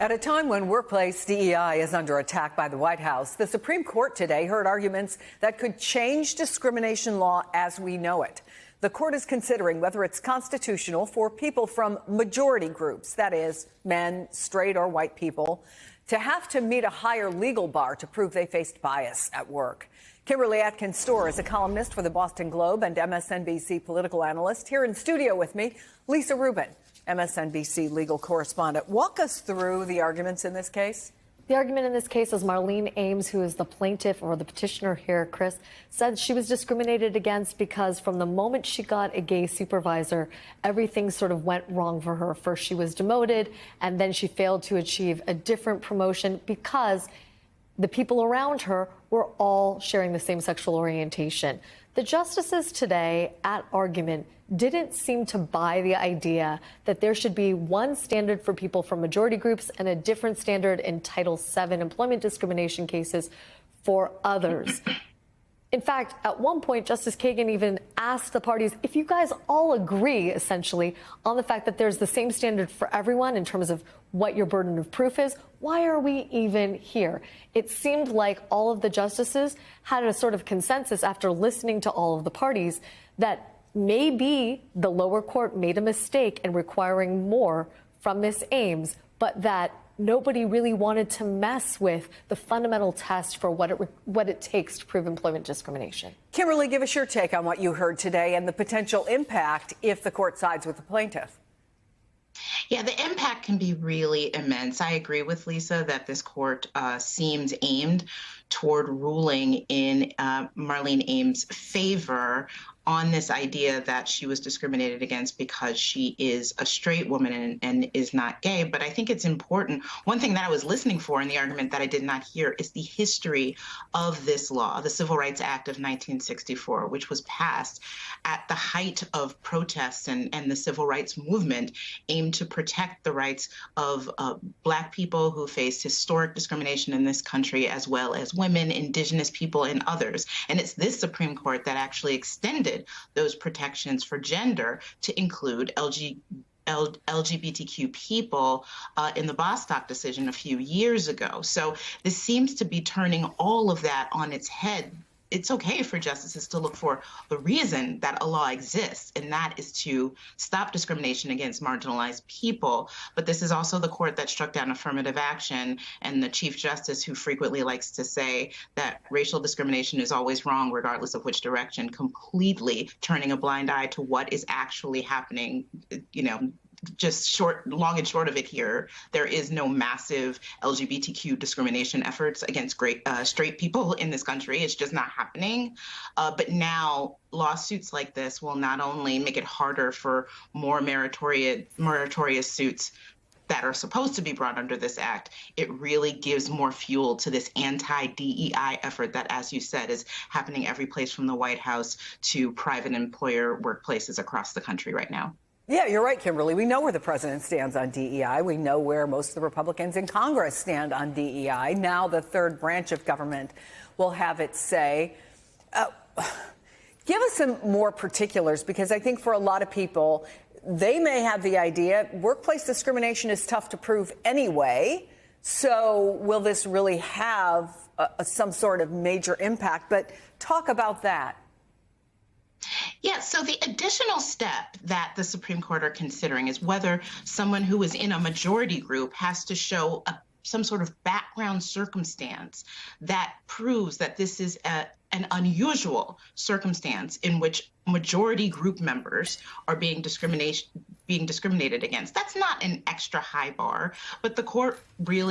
At a time when workplace DEI is under attack by the White House, the Supreme Court today heard arguments that could change discrimination law as we know it. The court is considering whether it's constitutional for people from majority groups, that is, men, straight or white people, to have to meet a higher legal bar to prove they faced bias at work. Kimberly Atkins-Stohr is a columnist for the Boston Globe and MSNBC political analyst. Here in studio with me, Lisa Rubin, MSNBC legal correspondent. Walk us through the arguments in this case. The argument in this case is Marlene Ames, who is the plaintiff or the petitioner here, Chris, said she was discriminated against because from the moment she got a gay supervisor, everything sort of went wrong for her. First, she was demoted, and then she failed to achieve a different promotion because the people around her were all sharing the same sexual orientation. The justices today at argument didn't seem to buy the idea that there should be one standard for people from majority groups and a different standard in Title VII employment discrimination cases for others. In fact, at one point, Justice Kagan even asked the parties, if you guys all agree, essentially, on the fact that there's the same standard for everyone in terms of what your burden of proof is, why are we even here? It seemed like all of the justices had a sort of consensus after listening to all of the parties that maybe the lower court made a mistake in requiring more from Ms. Ames, but that nobody really wanted to mess with the fundamental test for what it takes to prove employment discrimination. Kimberly, give us your take on what you heard today and the potential impact if the court sides with the plaintiff. Yeah, the impact can be really immense. I agree with Lisa that this court seems aimed toward ruling in Marlene Ames' favor on this idea that she was discriminated against because she is a straight woman and is not gay. But I think it's important. One thing that I was listening for in the argument that I did not hear is the history of this law, the Civil Rights Act of 1964, which was passed at the height of protests and the civil rights movement aimed to protect the rights of Black people who faced historic discrimination in this country, as well as women, Indigenous people, and others. And it's this Supreme Court that actually extended those protections for gender to include LGBTQ people in the Bostock decision a few years ago. So this seems to be turning all of that on its head. It's okay for justices to look for the reason that a law exists, and that is to stop discrimination against marginalized people. But this is also the court that struck down affirmative action, and the Chief Justice, who frequently likes to say that racial discrimination is always wrong, regardless of which direction, completely turning a blind eye to what is actually happening, just long and short of it here, there is no massive LGBTQ discrimination efforts against straight people in this country. It's just not happening. But now lawsuits like this will not only make it harder for more meritorious suits that are supposed to be brought under this act, it really gives more fuel to this anti-DEI effort that, as you said, is happening every place from the White House to private employer workplaces across the country right now. Yeah, you're right, Kimberly. We know where the president stands on DEI. We know where most of the Republicans in Congress stand on DEI. Now the third branch of government will have its say. Give us some more particulars, because I think for a lot of people, they may have the idea workplace discrimination is tough to prove anyway. So will this really have some sort of major impact? But talk about that. Yeah, so the additional step that the Supreme Court are considering is whether someone who is in a majority group has to show some sort of background circumstance that proves that this is an unusual circumstance in which majority group members are being discriminated against. That's not an extra high bar, but the court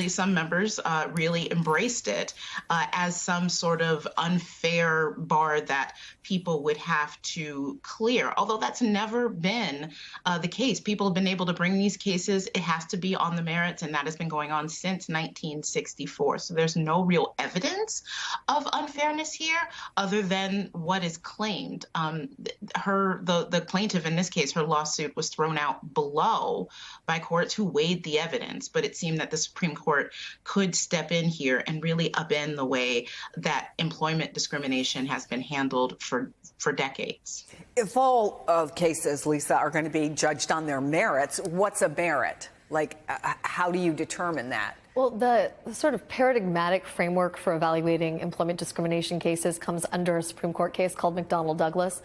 some members really embraced it as some sort of unfair bar that people would have to clear, although that's never been the case. People have been able to bring these cases. It has to be on the merits, and that has been going on since 1964. So there's no real evidence of unfairness here other than what is claimed. The plaintiff in this case, her lawsuit was thrown out below by courts who weighed the evidence, but it seemed that the Supreme Court could step in here and really upend the way that employment discrimination has been handled for decades. If all of cases, Lisa, are going to be judged on their merits, what's a merit? Like, how do you determine that? Well, the sort of paradigmatic framework for evaluating employment discrimination cases comes under a Supreme Court case called McDonnell Douglas.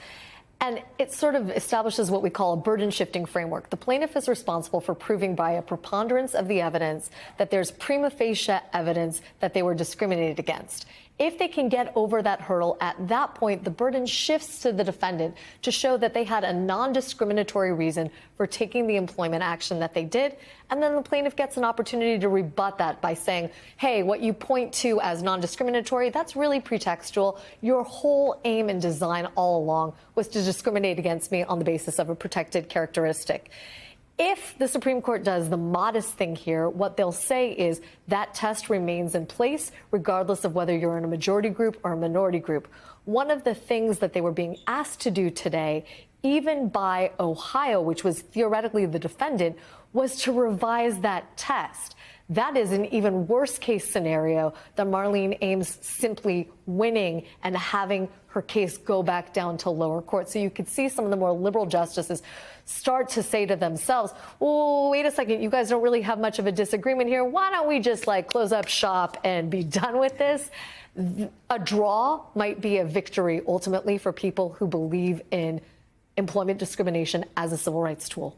And it sort of establishes what we call a burden shifting framework. The plaintiff is responsible for proving by a preponderance of the evidence that there's prima facie evidence that they were discriminated against. If they can get over that hurdle, at that point, the burden shifts to the defendant to show that they had a non-discriminatory reason for taking the employment action that they did. And then the plaintiff gets an opportunity to rebut that by saying, hey, what you point to as non-discriminatory, that's really pretextual. Your whole aim and design all along was to discriminate against me on the basis of a protected characteristic. If the Supreme Court does the modest thing here, what they'll say is that test remains in place regardless of whether you're in a majority group or a minority group. One of the things that they were being asked to do today, even by Ohio, which was theoretically the defendant, was to revise that test. That is an even worse case scenario than Marlene Ames simply winning and having her case go back down to lower court. So you could see some of the more liberal justices start to say to themselves, oh, wait a second, you guys don't really have much of a disagreement here. Why don't we just close up shop and be done with this? A draw might be a victory ultimately for people who believe in employment discrimination as a civil rights tool.